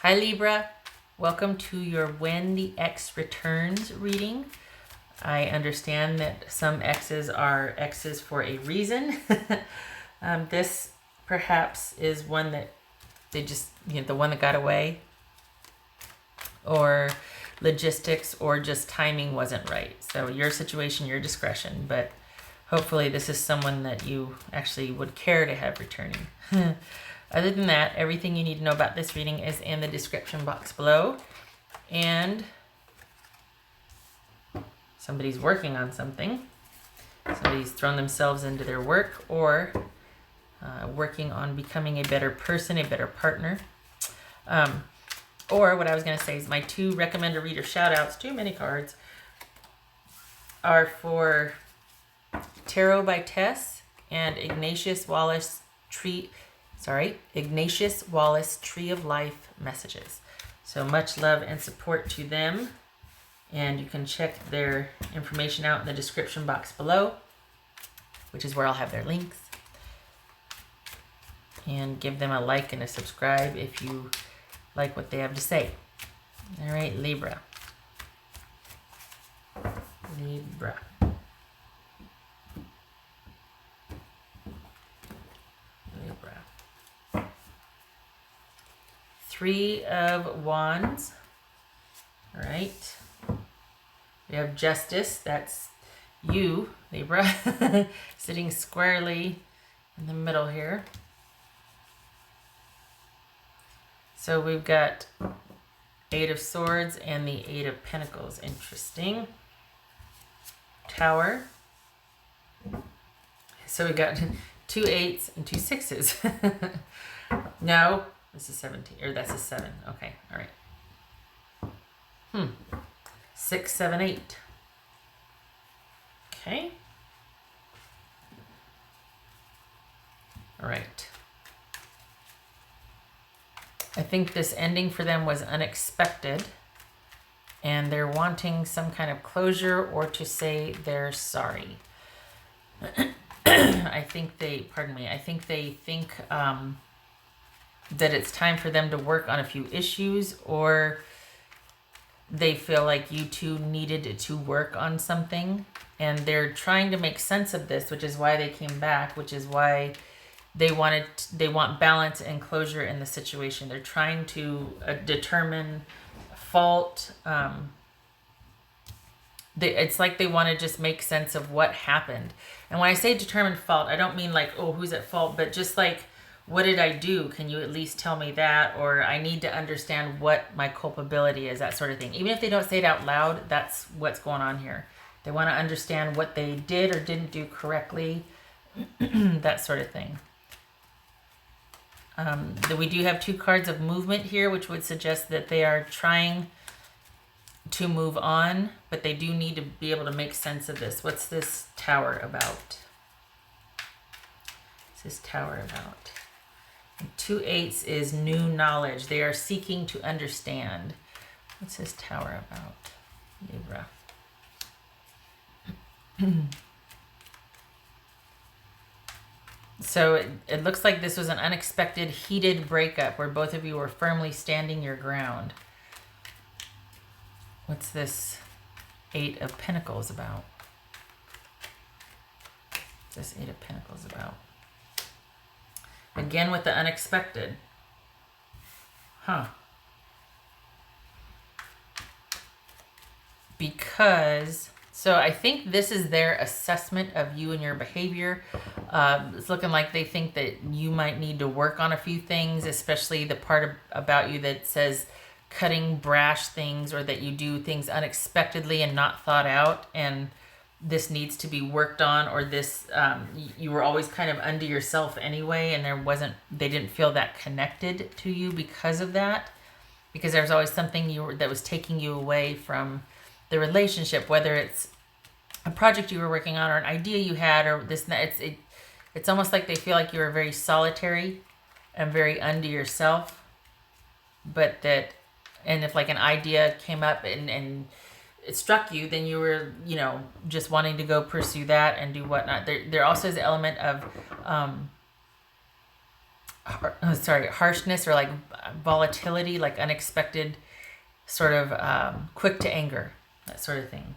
Hi Libra, welcome to your When the X Returns reading. I understand that some X's are X's for a reason. This perhaps is one that they just, the one that got away, or logistics, or just timing wasn't right. So your situation, your discretion, but hopefully this is someone that you actually would care to have returning. Other than that, everything you need to know about this reading is in the description box below. And somebody's working on something. Somebody's thrown themselves into their work, or working on becoming a better person, a better partner. Or what I was going to say is my two recommend a reader shout outs, too many cards, are for Tarot by Tess and Ignatius Wallace Tree of Life messages. So much love and support to them. And you can check their information out in the description box below, which is where I'll have their links. And give them a like and a subscribe if you like what they have to say. All right, Libra. Libra. Three of Wands. All right. We have Justice. That's you, Libra, sitting squarely in the middle here. So we've got Eight of Swords and the Eight of Pentacles. Interesting. Tower. So we got 2 8s and 2 6s. No. This is 17, or that's a 7. Okay, all right. 6, 7, 8. Okay. All right. I think this ending for them was unexpected, and they're wanting some kind of closure or to say they're sorry. I think they think that it's time for them to work on a few issues, or they feel like you two needed to work on something, and they're trying to make sense of this, which is why they came back, which is why they want balance and closure in the situation. They're trying to determine fault. It's like they want to just make sense of what happened. And when I say determine fault, I don't mean like, oh, who's at fault, but just like, what did I do? Can you at least tell me that? Or I need to understand what my culpability is, that sort of thing. Even if they don't say it out loud, that's what's going on here. They want to understand what they did or didn't do correctly, that sort of thing. We do have 2 cards of movement here, which would suggest that they are trying to move on, but they do need to be able to make sense of this. What's this Tower about? What's this Tower about? 2 8s is new knowledge. They are seeking to understand. What's this Tower about, Libra? So it looks like this was an unexpected, heated breakup where both of you were firmly standing your ground. What's this 8 of Pentacles about? What's this 8 of Pentacles about? Again with the unexpected. Because, so I think this is their assessment of you and your behavior. It's looking like they think that you might need to work on a few things, especially the part about you that says cutting brash things, or that you do things unexpectedly and not thought out, and this needs to be worked on, or this you were always kind of under yourself anyway, and they didn't feel that connected to you because of that, because there was always something that was taking you away from the relationship, whether it's a project you were working on or an idea you had, or this. It's almost like they feel like you were very solitary and very unto yourself, but that, and if like an idea came up and it struck you, then you were, just wanting to go pursue that and do whatnot. There also is an element of harshness or like volatility, like unexpected, sort of quick to anger, that sort of thing.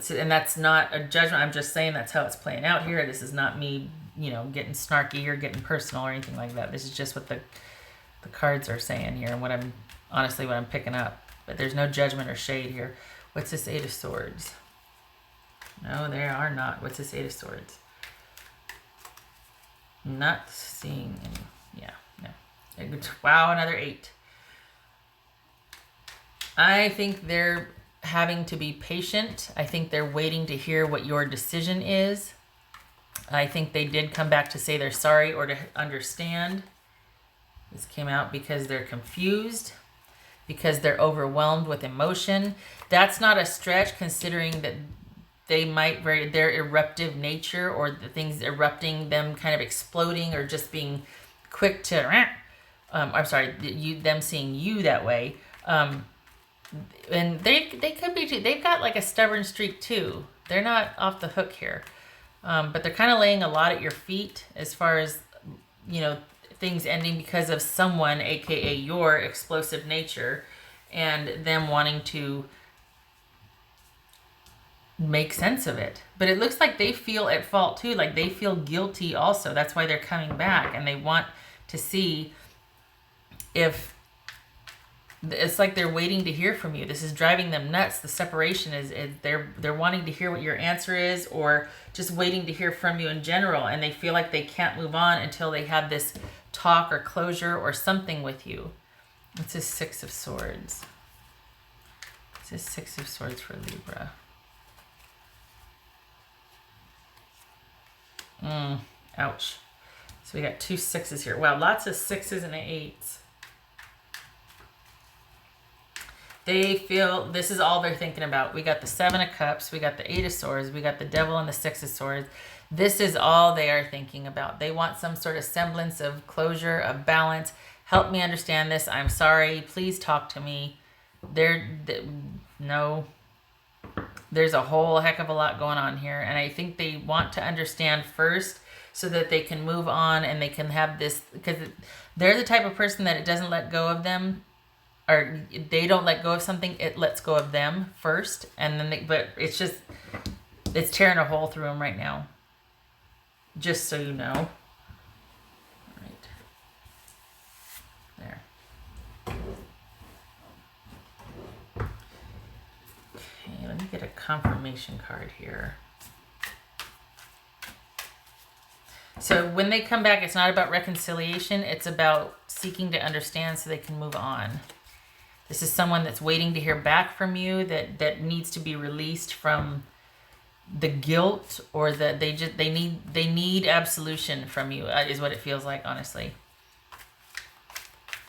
And that's not a judgment. I'm just saying that's how it's playing out here. This is not me, getting snarky or getting personal or anything like that. This is just what the cards are saying here and what I'm picking up. But there's no judgment or shade here. What's this Eight of Swords? No, they are not. What's this Eight of Swords? Not seeing any. Yeah, no. Wow, another 8. I think they're having to be patient. I think they're waiting to hear what your decision is. I think they did come back to say they're sorry or to understand. This came out because they're confused, because they're overwhelmed with emotion. That's not a stretch, considering that they might their eruptive nature, or the things erupting, them kind of exploding or just being quick to them seeing you that way. And they could be too. They've got like a stubborn streak too. They're not off the hook here. But they're kind of laying a lot at your feet as far as, things ending because of someone, aka your explosive nature, and them wanting to make sense of it. But it looks like they feel at fault too, like they feel guilty also. That's why they're coming back, and they want to see if it's like they're waiting to hear from you. This is driving them nuts. The separation is they're wanting to hear what your answer is, or just waiting to hear from you in general, and they feel like they can't move on until they have this talk or closure or something with you. It's this Six of Swords. It's this Six of Swords for Libra. Ouch. So we got 2 6s here. Wow, lots of 6s and 8s. They feel this is all they're thinking about. We got the 7 of Cups, we got the 8 of Swords, we got the Devil and the 6 of Swords. This is all they are thinking about. They want some sort of semblance of closure, of balance. Help me understand this. I'm sorry. Please talk to me. No. There's a whole heck of a lot going on here. And I think they want to understand first so that they can move on and they can have this, because they're the type of person that it doesn't let go of them, or they don't let go of something, it lets go of them first. And then but it's tearing a hole through them right now. Just so you know. Right. There. Okay, let me get a confirmation card here. So when they come back, it's not about reconciliation. It's about seeking to understand so they can move on. This is someone that's waiting to hear back from you, that needs to be released from the guilt, or that they need absolution from you, is what it feels like, honestly.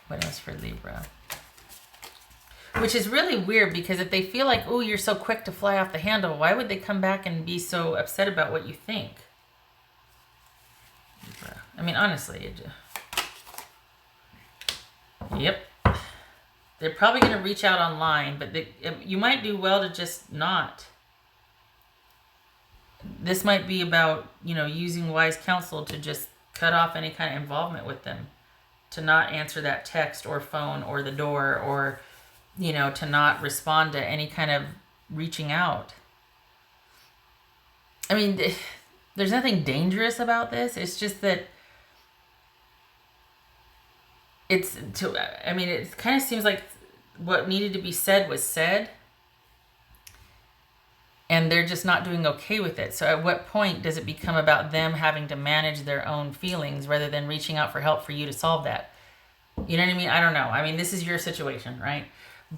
What else for Libra? Which is really weird, because if they feel like, oh, you're so quick to fly off the handle, why would they come back and be so upset about what you think? Libra. I mean, honestly, yep. They're probably going to reach out online, but you might do well to just not. This might be about, using wise counsel to just cut off any kind of involvement with them. To not answer that text or phone or the door, or, to not respond to any kind of reaching out. I mean, there's nothing dangerous about this. It's just that it kind of seems like what needed to be said was said, and they're just not doing okay with it. So at what point does it become about them having to manage their own feelings rather than reaching out for help for you to solve that? You know what I mean? I don't know. I mean, this is your situation, right?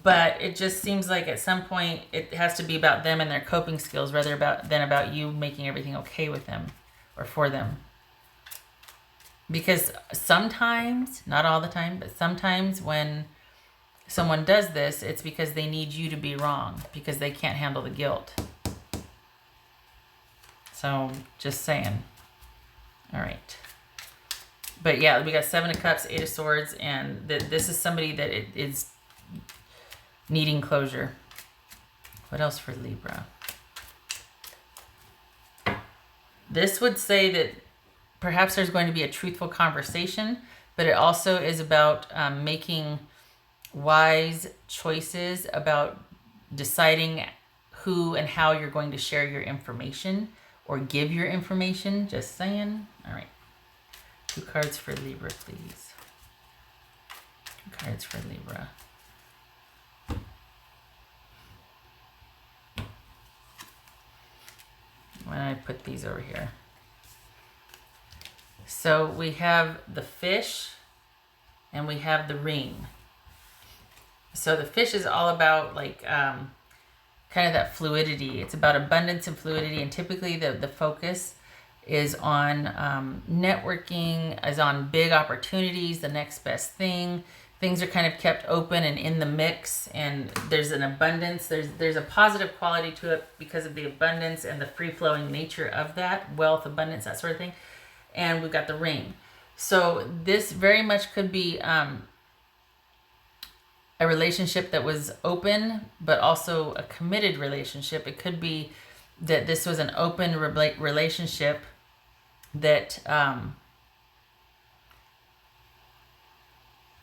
But it just seems like at some point it has to be about them and their coping skills rather than about you making everything okay with them or for them. Because sometimes, not all the time, but sometimes when someone does this, it's because they need you to be wrong, because they can't handle the guilt. So, just saying. All right. But yeah, we got 7 of Cups, 8 of Swords, and this is somebody that is needing closure. What else for Libra? This would say that perhaps there's going to be a truthful conversation, but it also is about making wise choices about deciding who and how you're going to share your information or give your information. Just saying. All right. 2 cards for Libra, please. 2 cards for Libra. When I put these over here. So we have the fish and we have the ring. So the fish is all about like kind of that fluidity. It's about abundance and fluidity, and typically the focus is on networking, is on big opportunities, the next best thing. Things are kind of kept open and in the mix, and there's an abundance. There's a positive quality to it because of the abundance and the free-flowing nature of that, wealth, abundance, that sort of thing. And we've got the ring. So this very much could be a relationship that was open, but also a committed relationship. It could be that this was an open relationship that,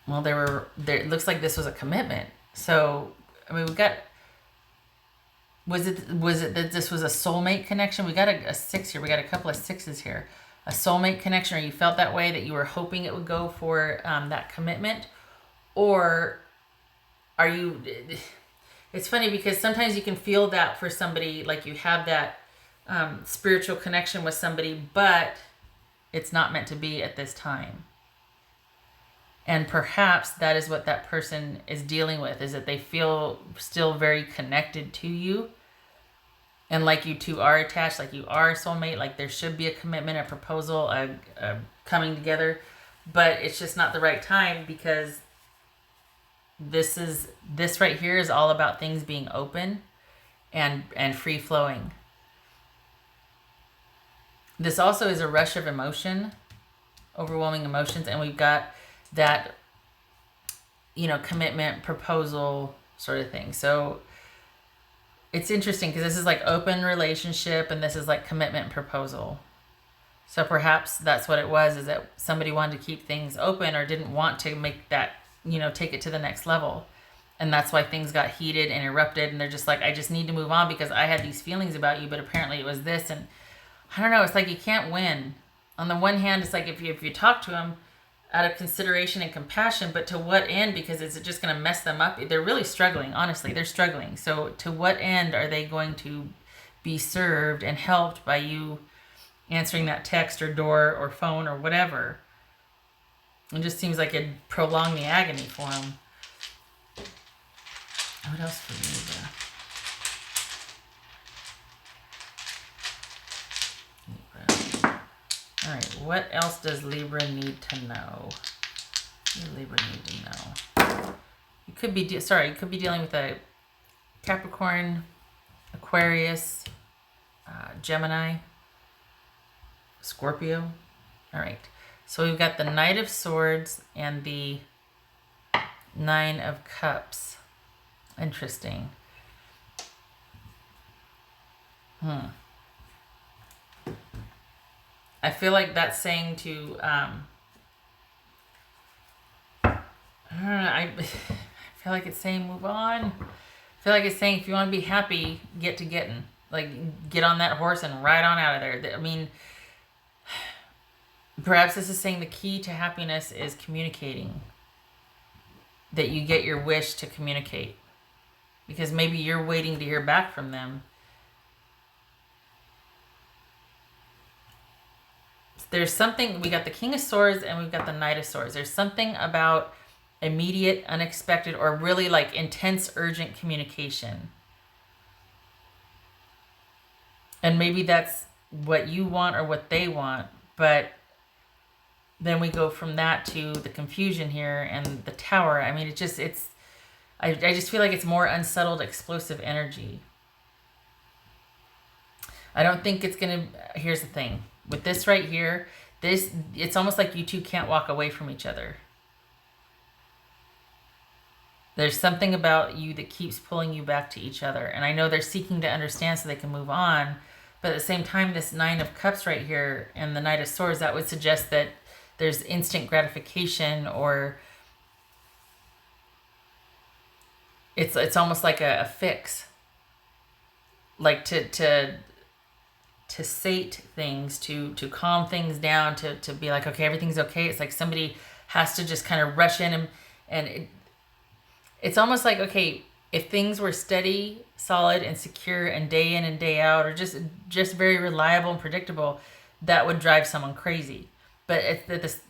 well, it looks like this was a commitment. So, I mean, was it that this was a soulmate connection? We got a 6 here. We got a couple of 6s here. A soulmate connection, or you felt that way, that you were hoping it would go for that commitment? Or are you, it's funny because sometimes you can feel that for somebody, like you have that spiritual connection with somebody, but it's not meant to be at this time. And perhaps that is what that person is dealing with, is that they feel still very connected to you. And like you two are attached, like you are a soulmate, like there should be a commitment, a proposal, a coming together. But it's just not the right time, because this right here is all about things being open and free flowing. This also is a rush of emotion, overwhelming emotions, and we've got that, commitment, proposal sort of thing. So it's interesting because this is like open relationship and this is like commitment and proposal. So perhaps that's what it was, is that somebody wanted to keep things open or didn't want to make that, take it to the next level. And that's why things got heated and erupted, and they're just like, I just need to move on because I had these feelings about you, but apparently it was this. And I don't know, it's like you can't win. On the one hand, it's like if you talk to them out of consideration and compassion, but to what end? Because it's just going to mess them up. They're really struggling, honestly. They're struggling. So to what end are they going to be served and helped by you answering that text or door or phone or whatever? It just seems like it'd prolong the agony for them. What else for Libra? All right, what else does Libra need to know? What does Libra need to know? You could be dealing with a Capricorn, Aquarius, Gemini, Scorpio. All right, so we've got the Knight of Swords and the 9 of Cups. Interesting. I feel like that's saying to, I feel like it's saying move on. I feel like it's saying if you want to be happy, get to getting. Like, get on that horse and ride on out of there. I mean, perhaps this is saying the key to happiness is communicating. That you get your wish to communicate. Because maybe you're waiting to hear back from them. There's something, we got the King of Swords and we've got the Knight of Swords. There's something about immediate, unexpected, or really like intense, urgent communication. And maybe that's what you want or what they want, but then we go from that to the confusion here and the Tower. I mean, I just feel like it's more unsettled, explosive energy. I don't think it's going to, here's the thing. With this right here, it's almost like you two can't walk away from each other. There's something about you that keeps pulling you back to each other. And I know they're seeking to understand so they can move on, But at the same time, this Nine of Cups right here and the Knight of Swords, that would suggest that there's instant gratification, or it's almost like a fix, like to sate things, to calm things down, to be like, okay, everything's okay. It's like somebody has to just kind of rush in, and it's almost like, okay, if things were steady, solid, and secure, and day in and day out, or just very reliable and predictable, that would drive someone crazy. But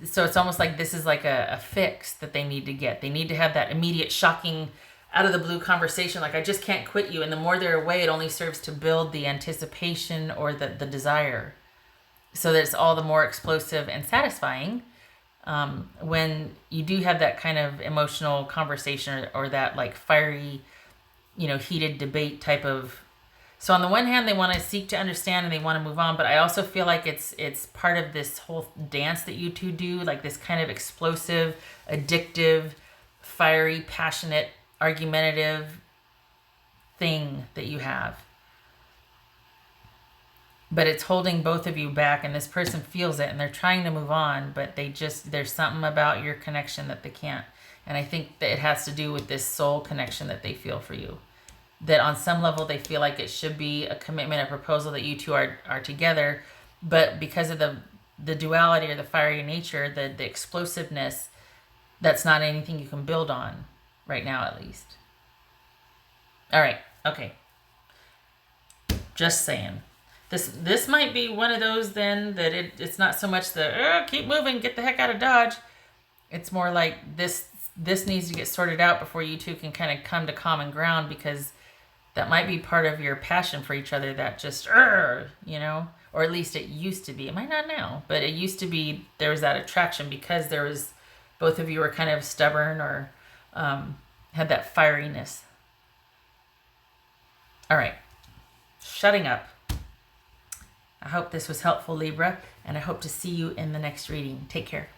so it's almost like this is like a fix that they need to get. They need to have that immediate, shocking, out of the blue conversation, like, I just can't quit you. And the more they're away, it only serves to build the anticipation or the desire, so that it's all the more explosive and satisfying when you do have that kind of emotional conversation, or that like fiery, heated debate type of. So on the one hand, they want to seek to understand and they want to move on, but I also feel like it's part of this whole dance that you two do, like this kind of explosive, addictive, fiery, passionate, argumentative thing that you have. But it's holding both of you back, and this person feels it, and they're trying to move on, but there's something about your connection that they can't. And I think that it has to do with this soul connection that they feel for you. That on some level they feel like it should be a commitment, a proposal, that you two are together, but because of the duality or the fiery nature, the explosiveness, that's not anything you can build on right now, at least. All right, okay. Just saying. This might be one of those then that it's not so much keep moving, get the heck out of Dodge. It's more like this needs to get sorted out before you two can kind of come to common ground, because that might be part of your passion for each other, that just, or at least it used to be. It might not now, but it used to be, there was that attraction because there was, both of you were kind of stubborn, or had that fieriness. All right, shutting up. I hope this was helpful, Libra, and I hope to see you in the next reading. Take care.